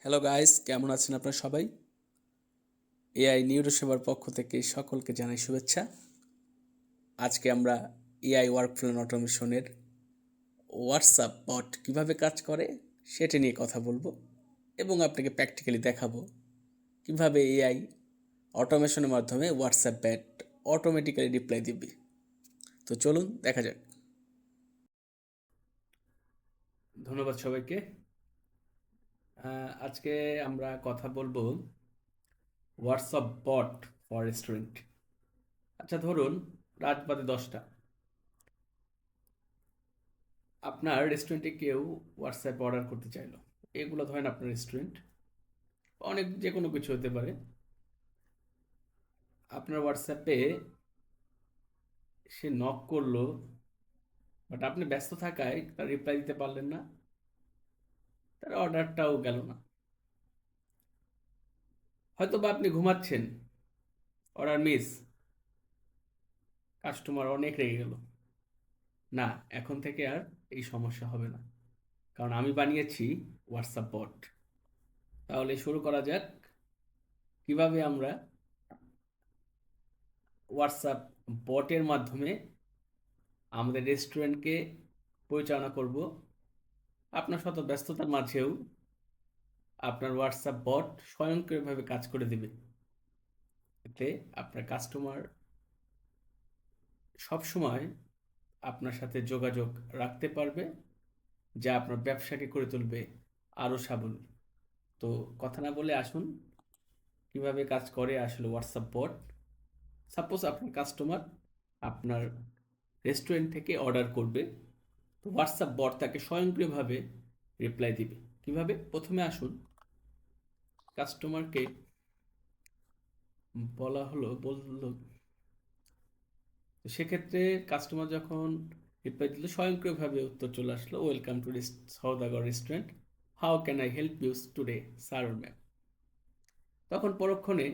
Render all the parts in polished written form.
Hello guys, কেমন আছেন আপনারা সবাই? এআই নিউরো সেবার পক্ষ থেকে সকলকে জানাই শুভেচ্ছা। আজকে আমরা এআই ওয়ার্কফ্লো অটোমেশনের হোয়াটসঅ্যাপ বট কীভাবে কাজ করে সেটা নিয়ে কথা বলবো এবং আপনাকে প্র্যাকটিক্যালি দেখাবো কীভাবে এআই অটোমেশনের মাধ্যমে হোয়াটসঅ্যাপ ব্যাট অটোমেটিক্যালি রিপ্লাই দিবে। তো চলুন দেখা যাক। ধন্যবাদ সবাইকে। আজকে আমরা কথা বলবো হোয়াটসঅ্যাপ বট ফর রেস্টুরেন্ট। আচ্ছা, ধরুন রাত বাজে 10টা, আপনার রেস্টুরেন্টে কেউ হোয়াটসঅ্যাপ অর্ডার করতে চাইলো। এগুলো ধরেন আপনার রেস্টুরেন্ট, অনেক যে কোনো কিছু হতে পারে। আপনার হোয়াটসঅ্যাপে সে নক করলো, বাট আপনি ব্যস্ত থাকায় তার রিপ্লাই দিতে পারলেন না, তার অর্ডারটাও গেল না। হয়তো বা আপনি ঘুমাচ্ছেন, অর্ডার মিস, কাস্টমার অনেক রেগে গেল। না, এখন থেকে আর এই সমস্যা হবে না, কারণ আমি বানিয়েছি হোয়াটসঅ্যাপ বট। তাহলে শুরু করা যাক কিভাবে আমরা হোয়াটসঅ্যাপ বটের মাধ্যমে আমাদের রেস্টুরেন্টকে পরিচালনা করব। আপনার শত ব্যস্ততার মাঝেও আপনার হোয়াটসঅ্যাপ বট স্বয়ংক্রিয়ভাবে কাজ করে দেবে। এতে আপনার কাস্টমার সবসময় আপনার সাথে যোগাযোগ রাখতে পারবে, যা আপনার ব্যবসাকে করে তুলবে আরও সাবল। তো কথা না বলে আসুন কিভাবে কাজ করে আসলে হোয়াটসঅ্যাপ বট। সাপোজ আপনার কাস্টমার আপনার রেস্টুরেন্ট থেকে অর্ডার করবে, তো হোয়াটসঅ্যাপ বট তাকে স্বয়ংক্রিয়ভাবে রিপ্লাই দিবে। কিভাবে? প্রথমে আসুন, কাস্টমারকে বললো, সেক্ষেত্রে কাস্টমার যখন রিপ্লাই দিল, স্বয়ংক্রিয়ভাবে উত্তর চলে আসলো, welcome to Saudagar restaurant, how can I help you today sir ma'am. তখন পরক্ষণে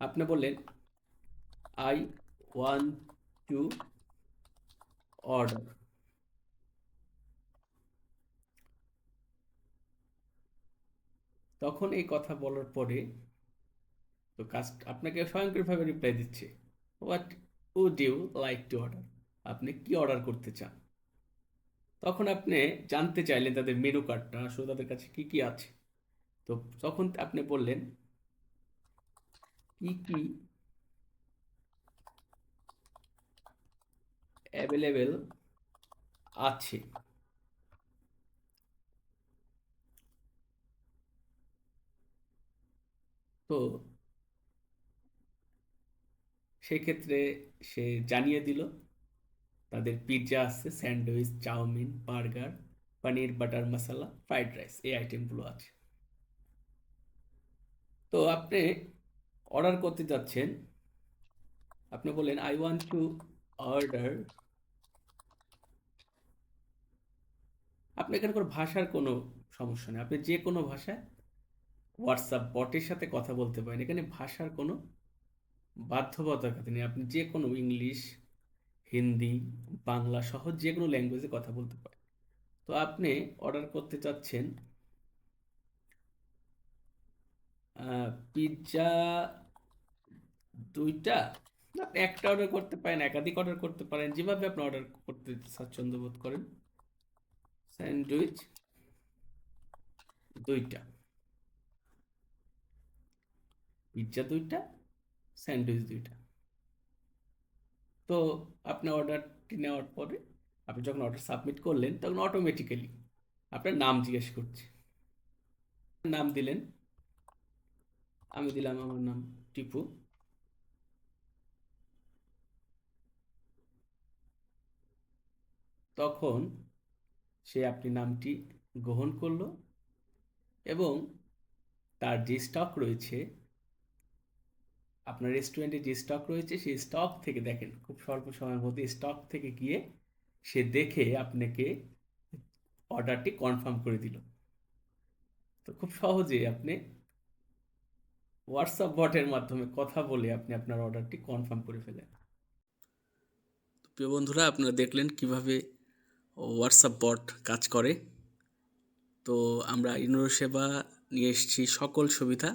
আপনি বললেন, আই ওয়ান্ট টু অর্ডার। তখন এই কথা বলার পরে তো আপনাকে স্বয়ংক্রিয়ভাবে রিপ্লাই দিচ্ছে, what would you like to order, আপনি কি অর্ডার করতে চান। তখন আপনি জানতে চাইলেন তাদের মেনু কার্ডটা আসলে তাদের কাছে কি কি আছে। তো তখন আপনি বললেন কি কি অ্যাভেলেবেল আছে। তো সেক্ষেত্রে সে জানিয়ে দিল তাদের পিৎজা আছে, স্যান্ডউইচ, চাউমিন, বার্গার, পনির বাটার মশলা, ফ্রাইড রাইস, এই আইটেমগুলো আছে। তো আপনি অর্ডার করতে যাচ্ছেন, আপনি বললেন আই ওয়ান্ট টু অর্ডার। আপনি এখানে কোনো ভাষার কোনো সমস্যা নেই, আপনি যে কোনো ভাষায় হোয়াটসঅ্যাপ বটের সাথে কথা বলতে পারেন। এখানে ভাষার কোনো বাধ্যবাধকতা নেই, আপনি যে কোনো ইংলিশ, হিন্দি, বাংলা সহ যে কোনো ল্যাঙ্গুয়েজে কথা বলতে পারেন। তো আপনি অর্ডার করতে চাচ্ছেন পিৎজা 2টা, আপনি একটা অর্ডার করতে পারেন, একাধিক অর্ডার করতে পারেন, যেভাবে আপনি অর্ডার করতে স্বাচ্ছন্দ্য বোধ করেন। স্যান্ডউইচ 2টা, পিৎজা 2টা, স্যান্ডউইচ 2টা। তো আপনার অর্ডারটি নেওয়ার পরে আপনি যখন অর্ডার সাবমিট করলেন, তখন অটোমেটিক্যালি আপনার নাম জিজ্ঞেস করছে। নাম দিলেন, আমি দিলাম আমার নাম টিপু। তখন সে আপনি নামটি গ্রহণ করলো এবং তার যে স্টক রয়েছে, আপনার রেস্টুরেন্টে যে স্টক রয়েছে সেই স্টক থেকে, দেখেন খুব স্বল্প সময়ের মধ্যে স্টক থেকে গিয়ে সে দেখে আপনাকে অর্ডারটি কনফার্ম করে দিল। তো খুব সহজে আপনি হোয়াটসঅ্যাপ বটের মাধ্যমে কথা বলে আপনি আপনার অর্ডারটি কনফার্ম করে ফেলেন। প্রিয় বন্ধুরা, আপনারা দেখলেন কিভাবে হোয়াটসঅ্যাপ বট কাজ করে। তো আমরা ইনোরো সেবা নিয়ে এসেছি সকল সুবিধা,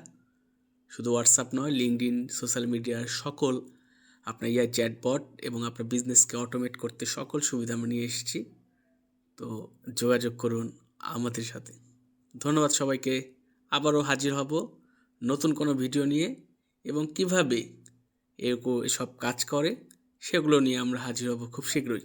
শুধু হোয়াটসঅ্যাপ নয়, লিঙ্কডইন, সোশ্যাল মিডিয়ার সকল আপনার এআই চ্যাটবট এবং আপনার বিজনেসকে অটোমেট করতে সকল সুবিধা আমরা নিয়ে এসেছি। তো যোগাযোগ করুন আমাদের সাথে। ধন্যবাদ সবাইকে। আবারও হাজির হব নতুন কোনো ভিডিও নিয়ে, এবং কিভাবে এসব কাজ করে সেগুলো নিয়ে আমরা হাজির হব খুব শীঘ্রই।